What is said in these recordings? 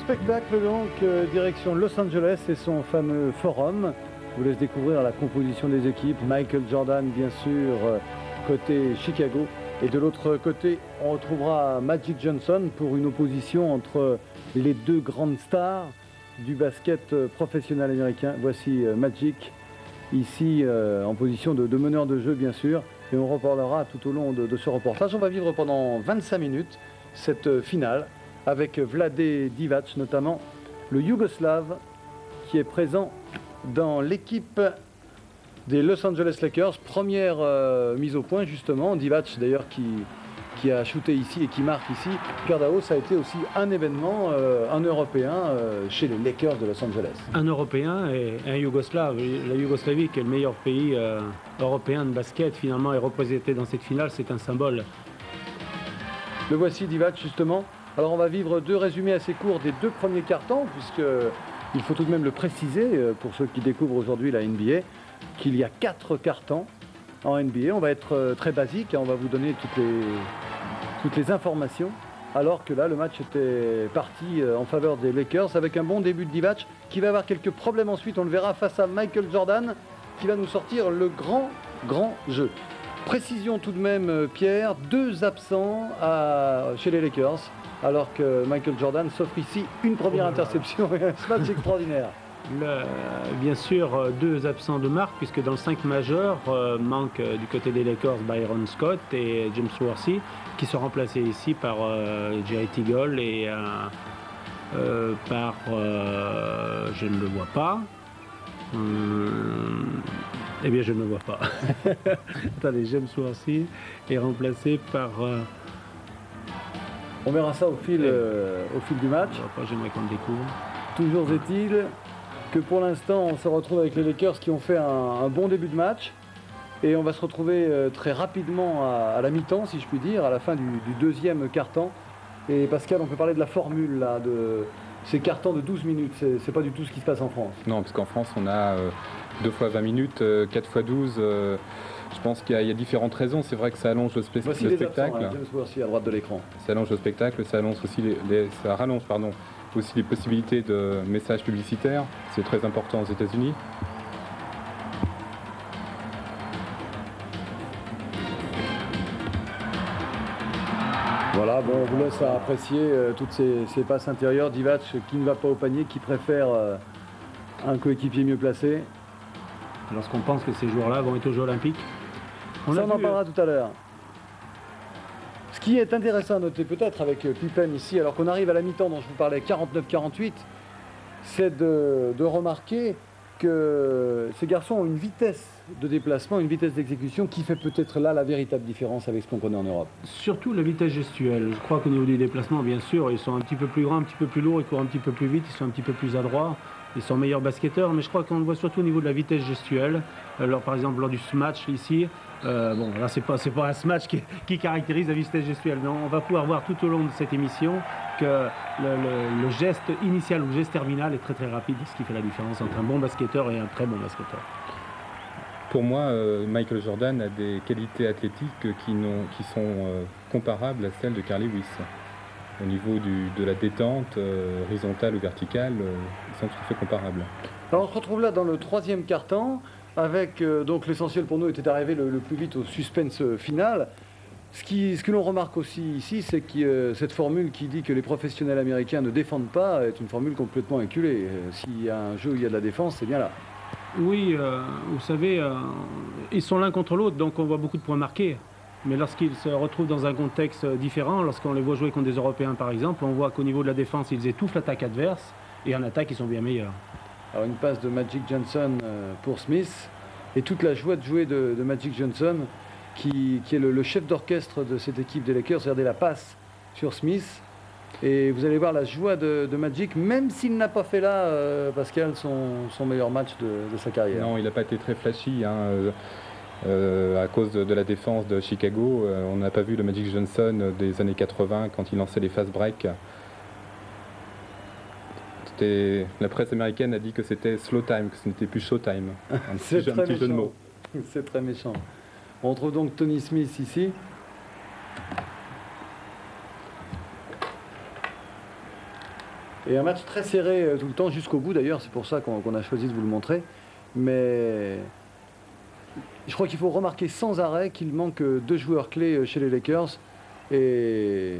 spectacle donc, direction Los Angeles et son fameux forum. Je vous laisse découvrir la composition des équipes. Michael Jordan, bien sûr, côté Chicago. Et de l'autre côté, on retrouvera Magic Johnson pour une opposition entre les deux grandes stars du basket professionnel américain. Voici Magic, ici en position de meneur de jeu, bien sûr. Et on reparlera tout au long de ce reportage. On va vivre pendant 25 minutes cette finale avec Vlade Divac, notamment le Yougoslave qui est présent dans l'équipe des Los Angeles Lakers. Première mise au point justement, Divac d'ailleurs qui a shooté ici et qui marque ici. Pierre Dao, ça a été aussi un événement, un Européen chez les Lakers de Los Angeles. Un Européen et un Yougoslave. La Yougoslavie, qui est le meilleur pays européen de basket, finalement est représenté dans cette finale, c'est un symbole. Le voici Divac justement. Alors on va vivre deux résumés assez courts des deux premiers quarts-temps, puisqu'il faut tout de même le préciser pour ceux qui découvrent aujourd'hui la NBA, qu'il y a 4 quarts-temps en NBA. On va être très basique, on va vous donner toutes les informations, alors que là le match était parti en faveur des Lakers avec un bon début de Divac qui va avoir quelques problèmes ensuite, on le verra face à Michael Jordan qui va nous sortir le grand jeu. Précision tout de même Pierre, 2 absents chez les Lakers, alors que Michael Jordan s'offre ici une première interception et un match extraordinaire. Bien sûr, 2 absents de marque, puisque dans le 5 majeur, manque du côté des Lakers Byron Scott et James Worthy, qui sont remplacés ici par Jerry Tiggle et par, je ne le vois pas, eh bien je ne le vois pas. Attendez, James Worthy est remplacé par... On verra ça au fil du match. J'aimerais qu'on le découvre. Toujours est-il que pour l'instant, on se retrouve avec les Lakers qui ont fait un bon début de match. Et on va se retrouver très rapidement à la mi-temps, si je puis dire, à la fin du deuxième quart-temps. Et Pascal, on peut parler de la formule là, de ces quart-temps de 12 minutes. C'est pas du tout ce qui se passe en France. Non, parce qu'en France, on a 2 fois 20 minutes, 4 fois 12. Je pense qu'il y a différentes raisons. C'est vrai que ça allonge le spectacle. Absents, hein, James Worthy à droite de l'écran. Ça allonge le spectacle, ça allonge aussi ça rallonge aussi les possibilités de messages publicitaires. C'est très important aux États-Unis. Voilà, bon, on vous laisse apprécier toutes ces passes intérieures. Divac qui ne va pas au panier, qui préfère un coéquipier mieux placé. Lorsqu'on pense que ces joueurs-là vont être aux Jeux Olympiques. On en parlera tout à l'heure. Ce qui est intéressant à noter peut-être avec Pippen ici, alors qu'on arrive à la mi-temps dont je vous parlais, 49-48, c'est de remarquer que ces garçons ont une vitesse de déplacement, une vitesse d'exécution qui fait peut-être là la véritable différence avec ce qu'on connaît en Europe. Surtout la vitesse gestuelle. Je crois qu'au niveau du déplacement, bien sûr, ils sont un petit peu plus grands, un petit peu plus lourds, ils courent un petit peu plus vite, ils sont un petit peu plus adroits. Ils sont meilleurs basketteurs, mais je crois qu'on le voit surtout au niveau de la vitesse gestuelle. Alors, par exemple, lors du smash ici, bon, là, c'est pas un smash qui caractérise la vitesse gestuelle. Non, on va pouvoir voir tout au long de cette émission que le geste initial ou le geste terminal est très très rapide, ce qui fait la différence entre un bon basketteur et un très bon basketteur. Pour moi, Michael Jordan a des qualités athlétiques qui sont comparables à celles de Carl Lewis. Au niveau de la détente, horizontale ou verticale, ils sont tout à fait comparables. Alors on se retrouve là dans le 3e quart-temps, avec donc l'essentiel pour nous était d'arriver le plus vite au suspense final. Ce que l'on remarque aussi ici, c'est que cette formule qui dit que les professionnels américains ne défendent pas est une formule complètement inculée. S'il y a un jeu où il y a de la défense, c'est bien là. Oui, vous savez, ils sont l'un contre l'autre, donc on voit beaucoup de points marqués. Mais lorsqu'ils se retrouvent dans un contexte différent, lorsqu'on les voit jouer contre des Européens par exemple, on voit qu'au niveau de la défense, ils étouffent l'attaque adverse et en attaque, ils sont bien meilleurs. Alors une passe de Magic Johnson pour Smith et toute la joie de jouer de Magic Johnson qui est le chef d'orchestre de cette équipe des Lakers. Regardez la passe sur Smith et vous allez voir la joie de Magic, même s'il n'a pas fait là, Pascal, son meilleur match de sa carrière. Non, il n'a pas été très flashy. À cause de la défense de Chicago, on n'a pas vu le Magic Johnson des années 80 quand il lançait les fast breaks. La presse américaine a dit que c'était slow time, que ce n'était plus show time. Un petit jeu de mots. C'est très méchant. On retrouve donc Tony Smith ici. Et un match très serré tout le temps, jusqu'au bout d'ailleurs, c'est pour ça qu'on a choisi de vous le montrer. Mais je crois qu'il faut remarquer sans arrêt qu'il manque 2 joueurs clés chez les Lakers. Et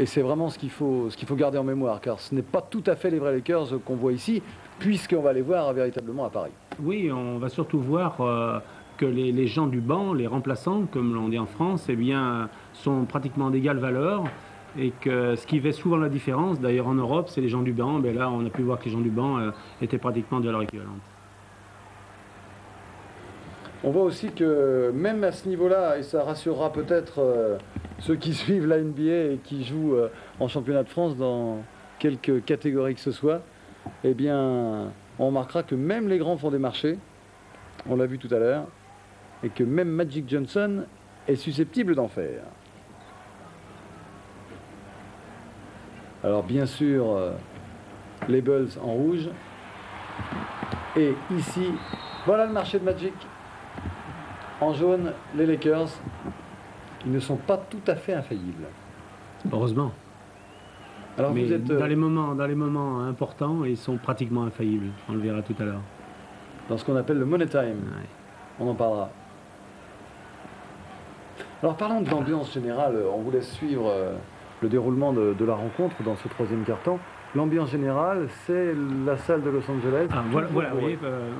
c'est vraiment ce qu'il faut garder en mémoire, car ce n'est pas tout à fait les vrais Lakers qu'on voit ici, puisqu'on va les voir véritablement à Paris. Oui, on va surtout voir que les gens du banc, les remplaçants, comme l'on dit en France, eh bien, sont pratiquement d'égale valeur. Et que ce qui fait souvent la différence, d'ailleurs en Europe, c'est les gens du banc. Mais là, on a pu voir que les gens du banc étaient pratiquement de valeur équivalente. On voit aussi que même à ce niveau-là, et ça rassurera peut-être ceux qui suivent la NBA et qui jouent en championnat de France dans quelque catégorie que ce soit, eh bien, on remarquera que même les grands font des marchés, on l'a vu tout à l'heure, et que même Magic Johnson est susceptible d'en faire. Alors bien sûr, les Bulls en rouge, et ici, voilà le marché de Magic. En jaune, les Lakers, ils ne sont pas tout à fait infaillibles. Heureusement. Alors mais vous êtes dans les moments importants, ils sont pratiquement infaillibles. On le verra tout à l'heure. dans ce qu'on appelle le Money Time. Ouais. On en parlera. Alors parlons de l'ambiance générale. On vous laisse suivre le déroulement de la rencontre dans ce 3e quart-temps. L'ambiance générale, c'est la salle de Los Angeles. Ah,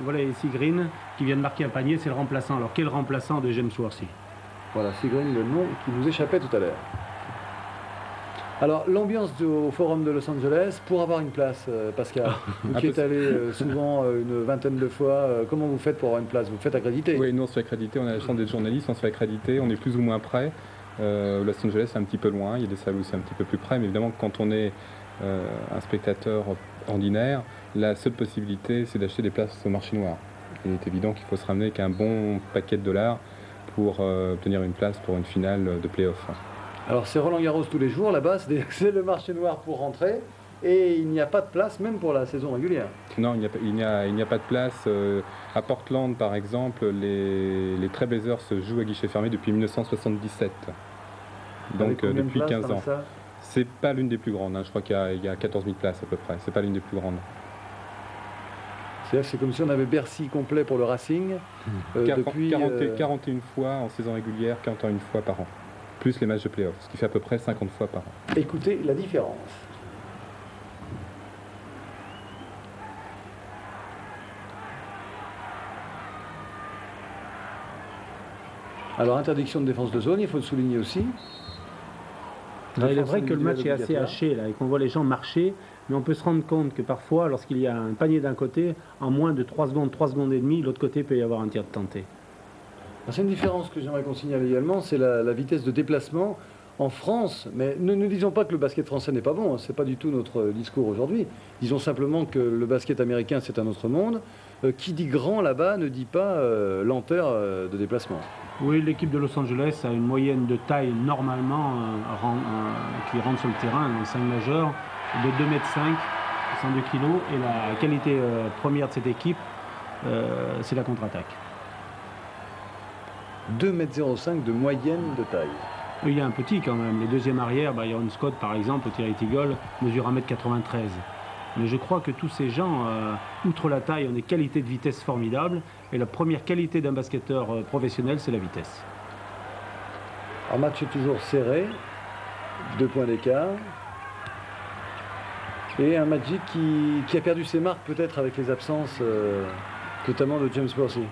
voilà ici Green qui vient de marquer un panier, c'est le remplaçant. Alors quel remplaçant de James Worthy? Voilà, c'est Green, le nom qui vous échappait tout à l'heure. Alors l'ambiance au Forum de Los Angeles, pour avoir une place, Pascal, vous qui êtes allé souvent une vingtaine de fois, comment vous faites pour avoir une place? Vous faites accréditer? Oui, nous on se fait accréditer, on a la chance d'être journaliste, on se fait accréditer, on est plus ou moins près. Los Angeles c'est un petit peu loin, il y a des salles où c'est un petit peu plus près, mais évidemment quand on est un spectateur ordinaire, la seule possibilité c'est d'acheter des places au marché noir. Il est évident qu'il faut se ramener avec un bon paquet de dollars pour obtenir une place pour une finale de play-off. Alors c'est Roland Garros tous les jours là-bas, c'est le marché noir pour rentrer, et il n'y a pas de place même pour la saison régulière. Non, il n'y a pas de place. À Portland par exemple, les Trailblazers se jouent à guichet fermé depuis 1977, donc depuis 15 ans. C'est pas l'une des plus grandes, hein. Je crois qu'il y a 14 000 places à peu près, c'est pas l'une des plus grandes. C'est comme si on avait Bercy complet pour le Racing. Depuis 41 fois en saison régulière, 41 fois par an. Plus les matchs de play-off, ce qui fait à peu près 50 fois par an. Écoutez la différence. Alors interdiction de défense de zone, il faut le souligner aussi. Il est vrai que le match est assez haché là, et qu'on voit les gens marcher, mais on peut se rendre compte que parfois, lorsqu'il y a un panier d'un côté, en moins de 3 secondes et demie, l'autre côté peut y avoir un tir de tenté. C'est une différence que j'aimerais qu'on signale également, c'est la vitesse de déplacement. En France, mais ne disons pas que le basket français n'est pas bon, hein, c'est pas du tout notre discours aujourd'hui. Disons simplement que le basket américain c'est un autre monde. Qui dit grand là-bas ne dit pas lenteur de déplacement. Oui, l'équipe de Los Angeles a une moyenne de taille normalement qui rentre sur le terrain, dans le 5 majeur, de 2,5 m, 102 kg, et la qualité première de cette équipe, c'est la contre-attaque. 2,05 m de moyenne de taille. Il y a un petit quand même. Les deuxièmes arrières, Byron Scott par exemple, au Tirity Goal, mesure 1,93 m. Mais je crois que tous ces gens, outre la taille, ont des qualités de vitesse formidables. Et la première qualité d'un basketteur professionnel, c'est la vitesse. Un match est toujours serré, 2 points d'écart. Et un Magic qui a perdu ses marques peut-être avec les absences, notamment de James Worthy.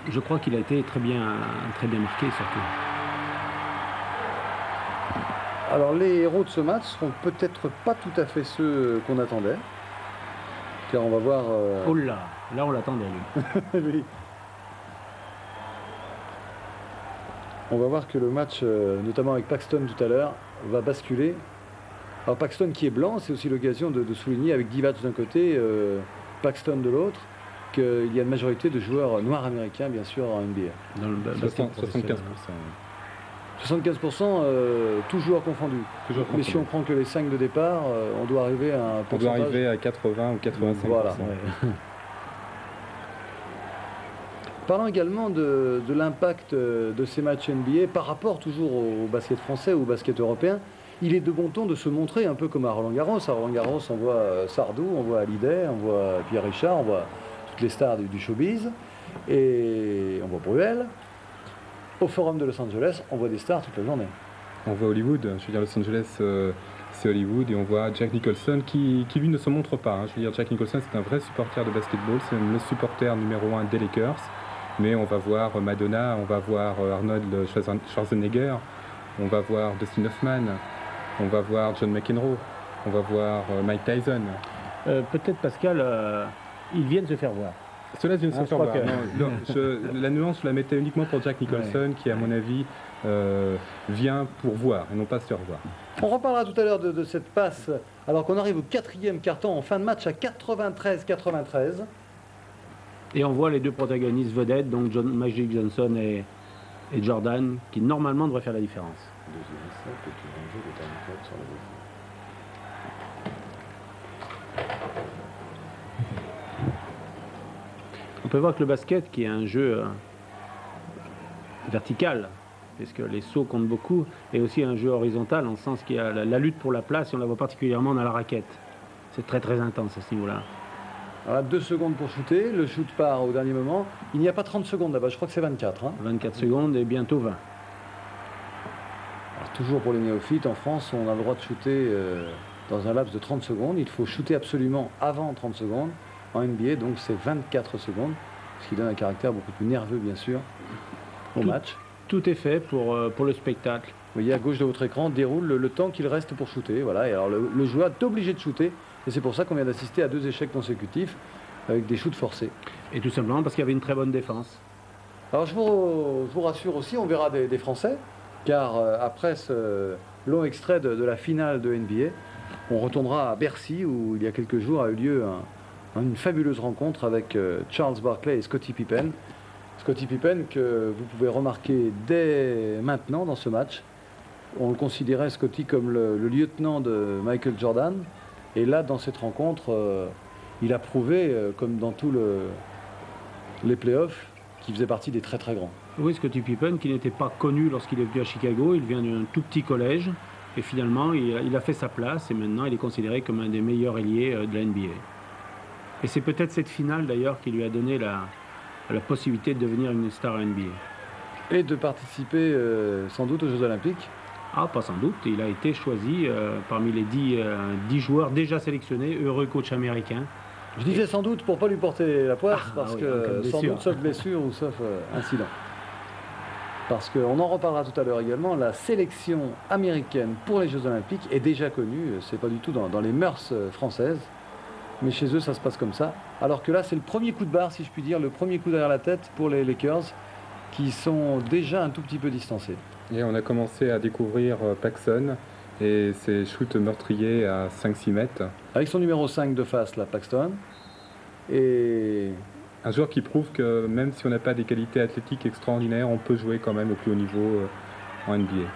Je crois qu'il a été très bien marqué surtout. Alors les héros de ce match seront peut-être pas tout à fait ceux qu'on attendait. Car on va voir... Oh là on l'attendait lui. Oui. On va voir que le match, notamment avec Paxton tout à l'heure, va basculer. Alors Paxton qui est blanc, c'est aussi l'occasion de souligner avec Divac d'un côté, Paxton de l'autre, qu'il y a une majorité de joueurs noirs américains, bien sûr, en NBA. Dans le 75%. 75%, tous joueurs confondus. Mais si on prend que les 5 de départ, on doit arriver à un pourcentage... On doit arriver à 80 ou 85%. Voilà. Ouais. Parlons également de l'impact de ces matchs NBA par rapport toujours au basket français ou au basket européen. il est de bon ton de se montrer un peu comme à Roland-Garros. À Roland-Garros, on voit Sardou, on voit Hallyday, on voit Pierre Richard, on voit toutes les stars du showbiz, et on voit Bruel. Au Forum de Los Angeles, on voit des stars toute la journée. On voit Hollywood, je veux dire Los Angeles c'est Hollywood, et on voit Jack Nicholson qui lui ne se montre pas. Je veux dire, Jack Nicholson c'est un vrai supporter de basketball, c'est même le supporter numéro 1 des Lakers. Mais on va voir Madonna, on va voir Arnold Schwarzenegger, on va voir Dustin Hoffman, on va voir John McEnroe, on va voir Mike Tyson. Peut-être Pascal, ils viennent se faire voir. Cela vient de se faire voir. Que... Non, la nuance, je la mettais uniquement pour Jack Nicholson, qui, à mon avis, vient pour voir et non pas se faire voir. On reparlera tout à l'heure de cette passe, alors qu'on arrive au 4e carton en fin de match à 93-93. Et on voit les deux protagonistes vedettes, donc Magic Johnson et Jordan, qui normalement devraient faire la différence. On peut voir que le basket, qui est un jeu vertical, puisque les sauts comptent beaucoup, est aussi un jeu horizontal, en le sens qu'il y a la lutte pour la place, et on la voit particulièrement dans la raquette. C'est très très intense à ce niveau-là. Voilà, 2 secondes pour shooter, le shoot part au dernier moment. Il n'y a pas 30 secondes là-bas, je crois que c'est 24. 24 secondes et bientôt 20. Alors, toujours pour les néophytes, en France, on a le droit de shooter dans un laps de 30 secondes. Il faut shooter absolument avant 30 secondes. En NBA, donc c'est 24 secondes, ce qui donne un caractère beaucoup plus nerveux, bien sûr, au match. Tout est fait pour le spectacle. Vous voyez, à gauche de votre écran, déroule le temps qu'il reste pour shooter. Voilà. Et alors le joueur est obligé de shooter. Et c'est pour ça qu'on vient d'assister à 2 échecs consécutifs avec des shoots forcés. Et tout simplement parce qu'il y avait une très bonne défense. Alors je vous rassure aussi, on verra des Français, car après ce long extrait de la finale de NBA, on retournera à Bercy où il y a quelques jours a eu lieu une fabuleuse rencontre avec Charles Barkley et Scottie Pippen. Scottie Pippen que vous pouvez remarquer dès maintenant dans ce match. On le considérait, Scottie, comme le lieutenant de Michael Jordan. Et là, dans cette rencontre, il a prouvé, comme dans tous les playoffs, qu'il faisait partie des très très grands. Oui, Scottie Pippen, qui n'était pas connu lorsqu'il est venu à Chicago, il vient d'un tout petit collège, et finalement, il a fait sa place, et maintenant, il est considéré comme un des meilleurs ailiers de la NBA. Et c'est peut-être cette finale, d'ailleurs, qui lui a donné la possibilité de devenir une star NBA. Et de participer, sans doute, aux Jeux Olympiques. Ah, pas sans doute. Il a été choisi parmi les 10 joueurs déjà sélectionnés, heureux coach américain. Je disais sans doute pour ne pas lui porter la poisse, parce oui, que sans doute sauf blessure ou sauf incident. Parce qu'on en reparlera tout à l'heure également, la sélection américaine pour les Jeux Olympiques est déjà connue, c'est pas du tout dans les mœurs françaises, mais chez eux ça se passe comme ça. Alors que là c'est le premier coup de barre, si je puis dire, le premier coup derrière la tête pour les Lakers, qui sont déjà un tout petit peu distancés. Et on a commencé à découvrir Paxson et ses shoots meurtriers à 5-6 mètres. Avec son numéro 5 de face, là, Paxton. Et un joueur qui prouve que même si on n'a pas des qualités athlétiques extraordinaires, on peut jouer quand même au plus haut niveau en NBA.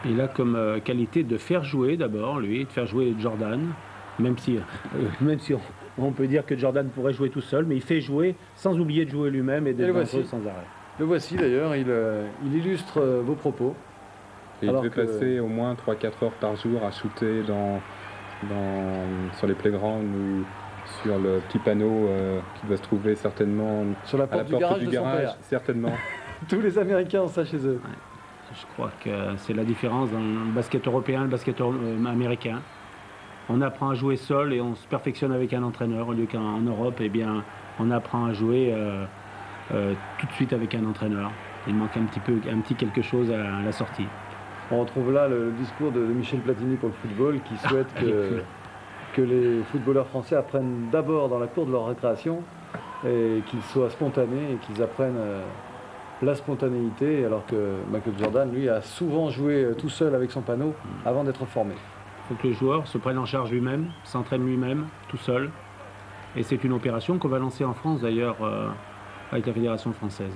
Il a comme qualité de faire jouer d'abord, lui, de faire jouer Jordan, même si on peut dire que Jordan pourrait jouer tout seul, mais il fait jouer sans oublier de jouer lui-même et d'être dangereux sans arrêt. Le voici d'ailleurs, il illustre vos propos. Et il devait passer au moins 3-4 heures par jour à shooter sur les playgrounds ou sur le petit panneau qui doit se trouver certainement sur la porte, du garage, certainement. Tous les Américains ont ça chez eux. Ouais. Je crois que c'est la différence dans le basket européen et le basket américain. On apprend à jouer seul et on se perfectionne avec un entraîneur, au lieu qu'en Europe, eh bien, on apprend à jouer tout de suite avec un entraîneur. Il manque un petit quelque chose à la sortie. On retrouve là le discours de Michel Platini pour le football, qui souhaite que les footballeurs français apprennent d'abord dans la cour de leur récréation et qu'ils soient spontanés et qu'ils apprennent la spontanéité, alors que Michael Jordan, lui, a souvent joué tout seul avec son panneau avant d'être formé. Il faut que le joueur se prenne en charge lui-même, s'entraîne lui-même, tout seul. Et c'est une opération qu'on va lancer en France d'ailleurs avec la Fédération française.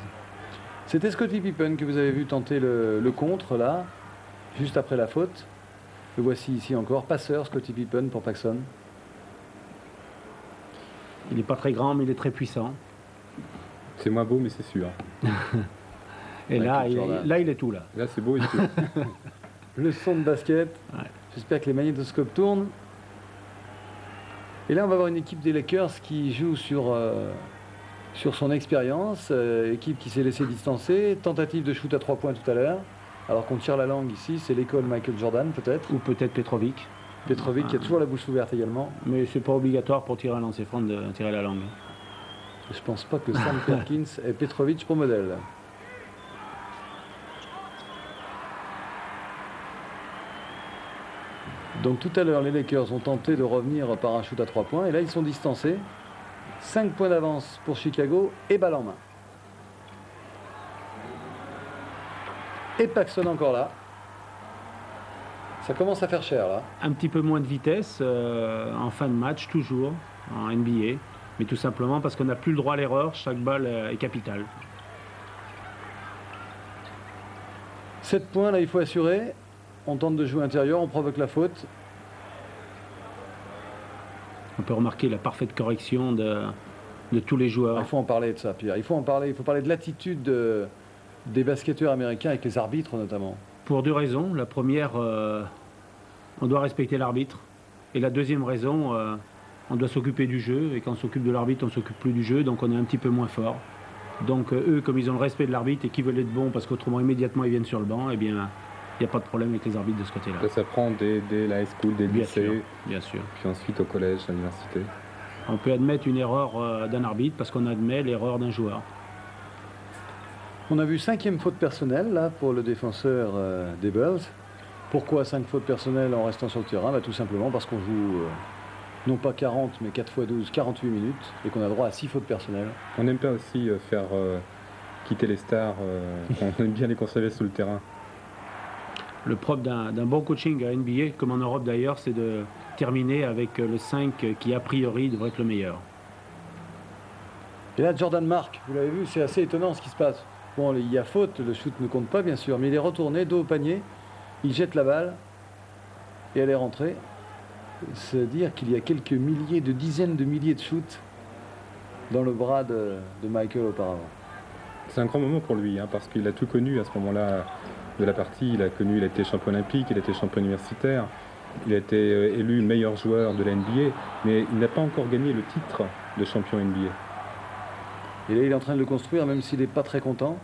C'était Scottie Pippen que vous avez vu tenter le contre là, juste après la faute. Le voici ici encore, passeur Scottie Pippen pour Paxson. Il n'est pas très grand, mais il est très puissant. C'est moins beau, mais c'est sûr. Et là, il est tout là. Là, c'est beau et tout. le son de basket. Ouais. J'espère que les magnétoscopes tournent. Et là, on va avoir une équipe des Lakers qui joue sur son expérience. Équipe qui s'est laissée distancer. Tentative de shoot à 3 points tout à l'heure. Alors qu'on tire la langue ici, c'est l'école Michael Jordan peut-être. Ou peut-être Petrovic. Petrovic qui a toujours la bouche ouverte également. Mais c'est pas obligatoire pour tirer un lancer franc de tirer la langue. Je pense pas que Sam Perkins ait Petrovic pour modèle. Donc tout à l'heure, les Lakers ont tenté de revenir par un shoot à 3 points. Et là, ils sont distancés. 5 points d'avance pour Chicago et balle en main. Et Paxson encore là. Ça commence à faire cher là. Un petit peu moins de vitesse en fin de match, toujours, en NBA. Mais tout simplement parce qu'on n'a plus le droit à l'erreur. Chaque balle est capitale. 7 points, là, il faut assurer. On tente de jouer intérieur, on provoque la faute. On peut remarquer la parfaite correction de tous les joueurs. Il faut en parler de ça, Pierre. Il faut en parler. Il faut parler de l'attitude des basketteurs américains avec les arbitres notamment. Pour deux raisons. La première, on doit respecter l'arbitre. Et la deuxième raison, on doit s'occuper du jeu. Et quand on s'occupe de l'arbitre, on ne s'occupe plus du jeu. Donc on est un petit peu moins fort. Donc eux, comme ils ont le respect de l'arbitre et qu'ils veulent être bons parce qu'autrement immédiatement ils viennent sur le banc, eh bien il n'y a pas de problème avec les arbitres de ce côté-là. Ça prend dès la high school, dès le lycée, bien sûr. puis ensuite au collège, à l'université. On peut admettre une erreur d'un arbitre parce qu'on admet l'erreur d'un joueur. On a vu 5e faute personnelle là pour le défenseur des Bulls. Pourquoi 5 fautes personnelles en restant sur le terrain? Tout simplement parce qu'on joue non pas 40 mais 4 x 12, 48 minutes et qu'on a droit à 6 fautes personnelles. On n'aime pas aussi faire quitter les stars, on aime bien les conserver sous le terrain. Le propre d'un bon coaching à NBA, comme en Europe d'ailleurs, c'est de terminer avec le 5 qui a priori devrait être le meilleur. Et là Jordan marque, vous l'avez vu, c'est assez étonnant ce qui se passe. Bon, il y a faute, le shoot ne compte pas bien sûr, mais il est retourné, dos au panier, il jette la balle et elle est rentrée. C'est-à-dire qu'il y a quelques milliers, de dizaines de milliers de shoots dans le bras de Michael auparavant. C'est un grand moment pour lui, parce qu'il a tout connu à ce moment-là de la partie. Il a été champion olympique, il a été champion universitaire, il a été élu meilleur joueur de la NBA, mais il n'a pas encore gagné le titre de champion NBA. Et là, il est en train de le construire, même s'il n'est pas très content.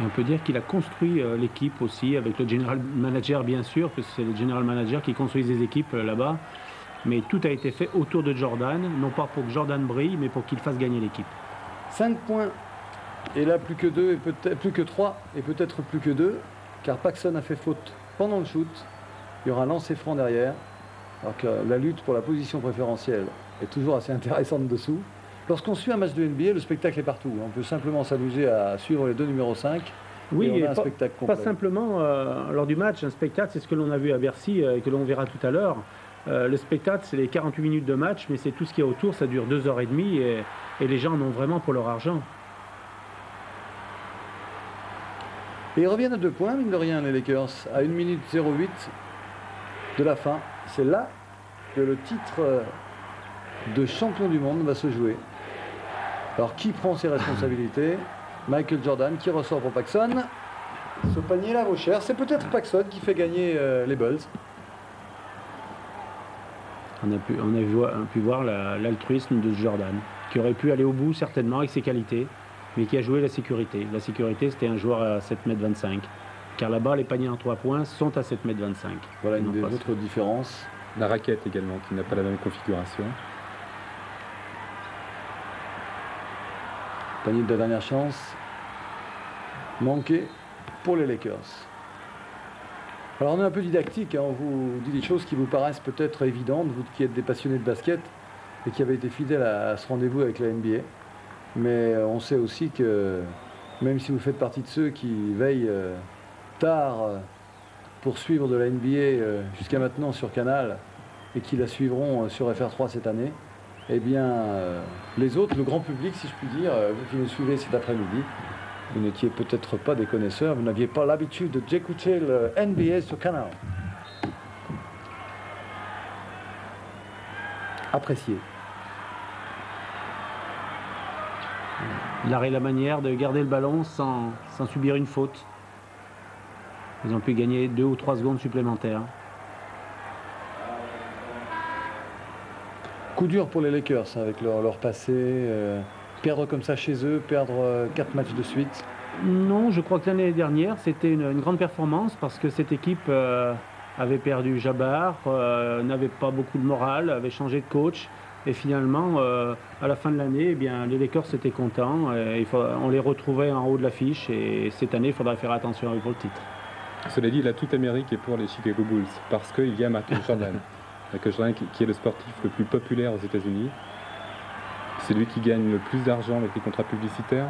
Et on peut dire qu'il a construit l'équipe aussi, avec le general manager bien sûr, parce que c'est le general manager qui construit les équipes là-bas. Mais tout a été fait autour de Jordan, non pas pour que Jordan brille, mais pour qu'il fasse gagner l'équipe. 5 points. Et là, plus que 2, et peut-être plus que 3, et peut-être plus que 2, car Paxson a fait faute pendant le shoot. Il y aura un lancer franc derrière. Alors que la lutte pour la position préférentielle est toujours assez intéressante dessous. Lorsqu'on suit un match de NBA, le spectacle est partout. On peut simplement s'amuser à suivre les deux numéros 5. Oui, et on a un pas, spectacle complet. Pas simplement lors du match, un spectacle, c'est ce que l'on a vu à Bercy et que l'on verra tout à l'heure. Le spectacle, c'est les 48 minutes de match, mais c'est tout ce qu'il y a autour, ça dure 2h30 et les gens en ont vraiment pour leur argent. Et ils reviennent à 2 points, mine de rien, les Lakers, à 1 minute 08 de la fin. C'est là que le titre de champion du monde va se jouer. Alors, qui prend ses responsabilités? Michael Jordan, qui ressort pour Paxson. Ce panier-là vaut cher. C'est peut-être Paxson qui fait gagner les Bulls. On a pu voir l'altruisme de Jordan, qui aurait pu aller au bout certainement avec ses qualités, mais qui a joué la sécurité. La sécurité, c'était un joueur à 7,25 m. Car là-bas, les paniers en 3 points sont à 7,25 m. Voilà une des autres différences. La raquette également, qui n'a pas la même configuration. Panier de la dernière chance. Manqué pour les Lakers. Alors on est un peu didactique, on vous dit des choses qui vous paraissent peut-être évidentes, vous qui êtes des passionnés de basket et qui avez été fidèles à ce rendez-vous avec la NBA. Mais on sait aussi que même si vous faites partie de ceux qui veillent tard pour suivre de la NBA jusqu'à maintenant sur Canal et qui la suivront sur FR3 cette année, eh bien les autres, le grand public si je puis dire, vous qui nous suivez cet après-midi, vous n'étiez peut-être pas des connaisseurs, vous n'aviez pas l'habitude d'écouter le NBA sur Canal. Appréciez. l'art et la manière de garder le ballon sans subir une faute. Ils ont pu gagner 2 ou 3 secondes supplémentaires. Coup dur pour les Lakers avec leur passé. Perdre comme ça chez eux, perdre 4 matchs de suite. Non, je crois que l'année dernière, c'était une grande performance parce que cette équipe avait perdu Jabbar, n'avait pas beaucoup de morale, avait changé de coach. Et finalement, à la fin de l'année, eh bien, les Lakers étaient contents. On les retrouvait en haut de l'affiche. Et cette année, il faudra faire attention à eux pour le titre. Cela dit, là, toute l'Amérique est pour les Chicago Bulls parce qu'il y a Michael Jordan. Michael Jordan qui est le sportif le plus populaire aux États-Unis. C'est lui qui gagne le plus d'argent avec les contrats publicitaires.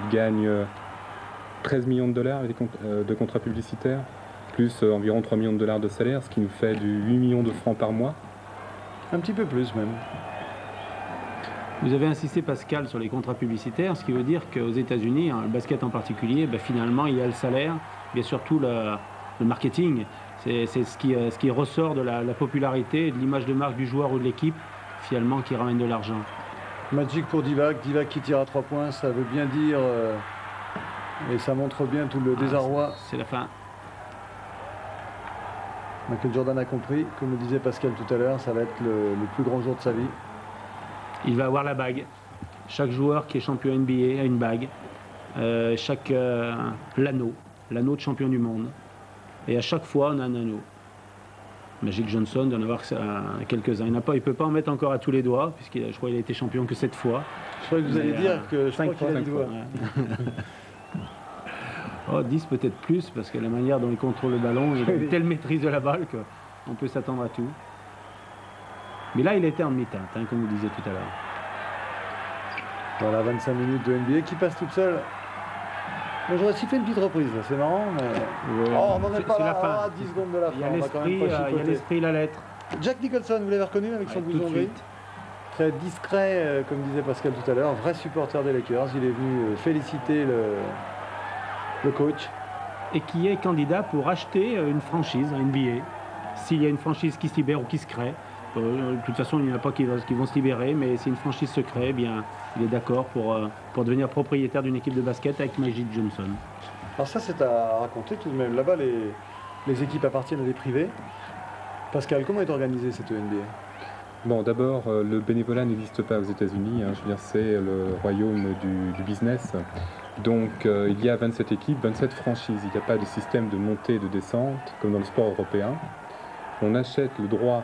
Il gagne 13 millions de dollars avec de contrats publicitaires, plus environ 3 millions de dollars de salaire, ce qui nous fait du 8 millions de francs par mois. Un petit peu plus même. Vous avez insisté, Pascal, sur les contrats publicitaires, ce qui veut dire qu'aux États-Unis, le basket en particulier, finalement, il y a le salaire, mais surtout le marketing. C'est ce qui ressort de la popularité, de l'image de marque du joueur ou de l'équipe, finalement, qui ramène de l'argent. Magic pour Divac. Divac qui tire à 3 points, ça veut bien dire, et ça montre bien tout le désarroi. C'est la fin. Michael Jordan a compris, comme le disait Pascal tout à l'heure, ça va être le plus grand jour de sa vie. Il va avoir la bague. Chaque joueur qui est champion NBA a une bague. L'anneau de champion du monde. Et à chaque fois, on a un anneau. Magic Johnson doit en avoir quelques-uns. Il ne peut pas en mettre encore à tous les doigts, puisqu'il je crois qu'il a été champion que 7 fois. Je crois que vous allez dire que je crois qu'il a 10 doigts. Oh, 10 peut-être plus, parce que la manière dont il contrôle le ballon, il a une telle maîtrise de la balle qu'on peut s'attendre à tout. Mais là, il était en demi-teinte, comme vous disiez tout à l'heure. Voilà, 25 minutes de NBA qui passe toute seule. Bon, j'aurais sifflé une petite reprise, c'est marrant, mais... Oh, on n'en est pas là, la fin. 10 secondes de la fin. Il y a l'esprit, la lettre. Jack Nicholson, vous l'avez reconnu avec son blouson gris. Très discret, comme disait Pascal tout à l'heure, vrai supporter des Lakers. Il est venu féliciter le coach. Et qui est candidat pour acheter une franchise, un NBA. S'il y a une franchise qui se libère ou qui se crée, de toute façon, il n'y en a pas qui vont se libérer, mais si une franchise se crée, eh bien, il est d'accord pour devenir propriétaire d'une équipe de basket avec Magic Johnson. Alors ça, c'est à raconter tout de même. Là-bas, les équipes appartiennent à des privés. Pascal, comment est organisée cette NBA ? Bon, d'abord, le bénévolat n'existe pas aux États-Unis. Je veux dire, c'est le royaume du business. Donc, il y a 27 équipes, 27 franchises. Il n'y a pas de système de montée et de descente, comme dans le sport européen. On achète le droit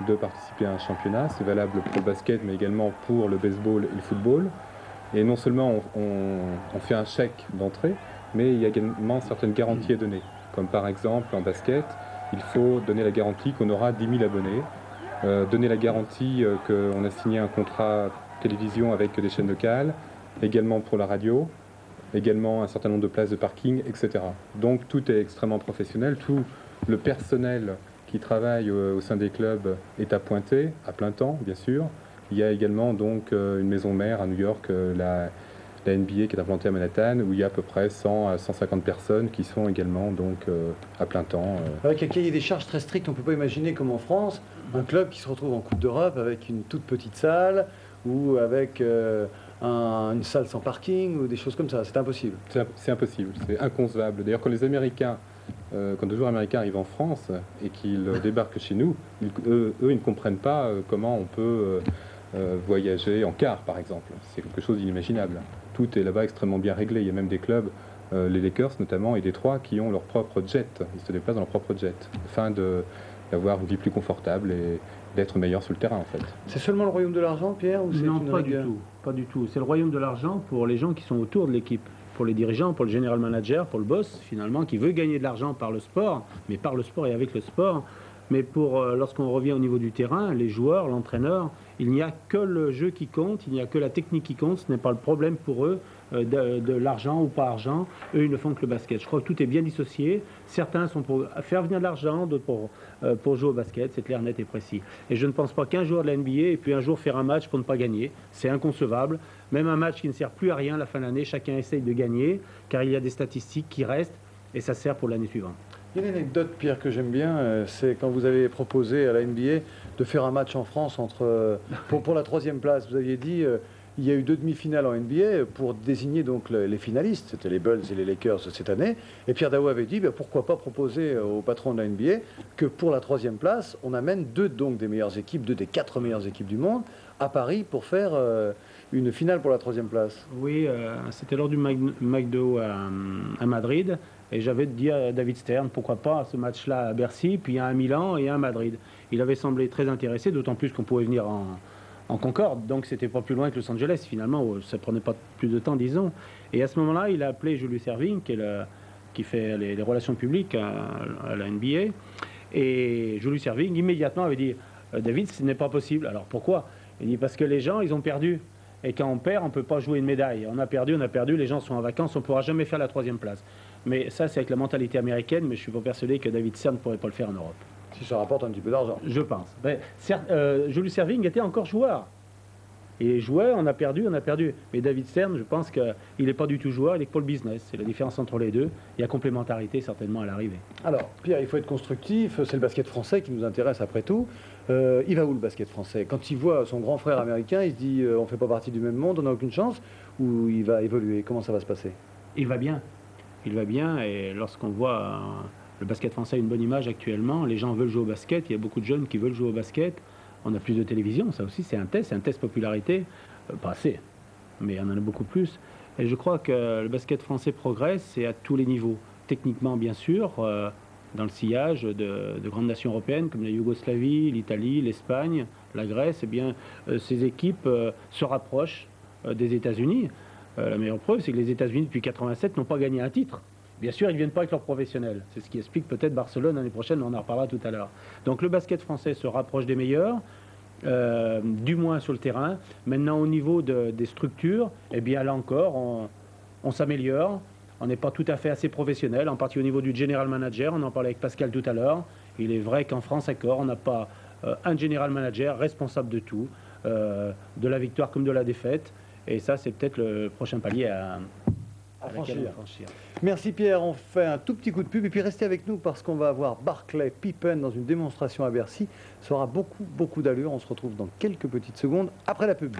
de participer à un championnat. C'est valable pour le basket, mais également pour le baseball et le football. Et non seulement on fait un chèque d'entrée, mais il y a également certaines garanties à donner. Comme par exemple, en basket, il faut donner la garantie qu'on aura 10 000 abonnés, donner la garantie qu'on a signé un contrat télévision avec des chaînes locales, également pour la radio, également un certain nombre de places de parking, etc. Donc tout est extrêmement professionnel, tout le personnel qui travaille au sein des clubs est appointé, à plein temps, bien sûr. Il y a également donc une maison mère à New York, la NBA qui est implantée à Manhattan, où il y a à peu près 100 à 150 personnes qui sont également donc à plein temps. Avec un cahier des charges très strict, on ne peut pas imaginer comme en France, un club qui se retrouve en Coupe d'Europe avec une toute petite salle ou avec une salle sans parking ou des choses comme ça. C'est impossible. C'est impossible, c'est inconcevable. D'ailleurs, quand les Américains, quand des joueurs américains arrivent en France et qu'ils débarquent chez nous, eux, ils ne comprennent pas comment on peut voyager en car, par exemple. C'est quelque chose d'inimaginable. Tout est là-bas extrêmement bien réglé. Il y a même des clubs, les Lakers notamment, et Détroit, qui ont leur propre jet. Ils se déplacent dans leur propre jet, afin d'avoir une vie plus confortable et d'être meilleur sur le terrain, en fait. C'est seulement le royaume de l'argent, Pierre, ou c'est Non, une pas rigueur ? du tout. Pas du tout. C'est le royaume de l'argent pour les gens qui sont autour de l'équipe. Pour les dirigeants, pour le general manager, pour le boss, finalement, qui veut gagner de l'argent par le sport, mais par le sport et avec le sport. Mais lorsqu'on revient au niveau du terrain, les joueurs, l'entraîneur, il n'y a que le jeu qui compte, il n'y a que la technique qui compte, ce n'est pas le problème pour eux de l'argent ou pas argent. Eux, ils ne font que le basket. Je crois que tout est bien dissocié. Certains sont pour faire venir de l'argent, d'autres pour jouer au basket. C'est clair, net et précis. Et je ne pense pas qu'un joueur de la NBA ait pu un jour faire un match pour ne pas gagner. C'est inconcevable. Même un match qui ne sert plus à rien à la fin de l'année, chacun essaye de gagner, car il y a des statistiques qui restent, et ça sert pour l'année suivante. Il y a une anecdote, Pierre, que j'aime bien, c'est quand vous avez proposé à la NBA de faire un match en France pour la 3e place. Vous aviez dit, il y a eu 2 demi-finales en NBA pour désigner donc les finalistes. C'était les Bulls et les Lakers cette année. Et Pierre Daou avait dit, pourquoi pas proposer au patron de la NBA que pour la 3e place, on amène 2 donc des meilleures équipes, 2 des 4 meilleures équipes du monde à Paris pour faire une finale pour la 3e place. Oui, c'était lors du McDo à Madrid. Et j'avais dit à David Stern, pourquoi pas ce match-là à Bercy, puis un à Milan et un à Madrid. Il avait semblé très intéressé, d'autant plus qu'on pouvait venir en Concorde, donc c'était pas plus loin que Los Angeles. Finalement, ça prenait pas plus de temps, disons. Et à ce moment-là, il a appelé Julius Erving, qui fait les relations publiques à la NBA. Et Julius Erving, immédiatement, avait dit David, ce n'est pas possible. Alors pourquoi? Il dit parce que les gens, ils ont perdu. Et quand on perd, on ne peut pas jouer une médaille. On a perdu, les gens sont en vacances, on ne pourra jamais faire la 3e place. Mais ça, c'est avec la mentalité américaine, mais je ne suis pas persuadé que David Stern ne pourrait pas le faire en Europe. Si ça rapporte un petit peu d'argent. Je pense. Julius Erving était encore joueur. Et joueur, on a perdu. Mais David Stern, je pense qu'il n'est pas du tout joueur, il est pour le business. C'est la différence entre les deux. Il y a complémentarité certainement à l'arrivée. Alors, Pierre, il faut être constructif. C'est le basket français qui nous intéresse après tout. Il va où le basket français? Quand il voit son grand frère américain, il se dit on ne fait pas partie du même monde, on n'a aucune chance. Ou il va évoluer? Comment ça va se passer? Il va bien. Il va bien. Et lorsqu'on voit le basket français a une bonne image actuellement, les gens veulent jouer au basket. Il y a beaucoup de jeunes qui veulent jouer au basket. On a plus de télévision, ça aussi c'est un test popularité, pas assez, mais on en a beaucoup plus. Et je crois que le basket français progresse et à tous les niveaux. Techniquement bien sûr, dans le sillage de grandes nations européennes comme la Yougoslavie, l'Italie, l'Espagne, la Grèce, eh bien ces équipes se rapprochent des États-Unis. La meilleure preuve, c'est que les États-Unis depuis 87 n'ont pas gagné un titre. Bien sûr, ils ne viennent pas avec leurs professionnels. C'est ce qui explique peut-être Barcelone l'année prochaine, on en reparlera tout à l'heure. Donc le basket français se rapproche des meilleurs, du moins sur le terrain. Maintenant, au niveau des structures, eh bien là encore, on s'améliore. On n'est pas tout à fait assez professionnel, en partie au niveau du general manager. On en parlait avec Pascal tout à l'heure. Il est vrai qu'en France, d'accord, on n'a pas un general manager responsable de tout, de la victoire comme de la défaite. Et ça, c'est peut-être le prochain palier à franchir. Merci Pierre, on fait un tout petit coup de pub et puis restez avec nous parce qu'on va avoir Barclay Pippen dans une démonstration à Bercy. Ça aura beaucoup d'allure, on se retrouve dans quelques petites secondes après la pub.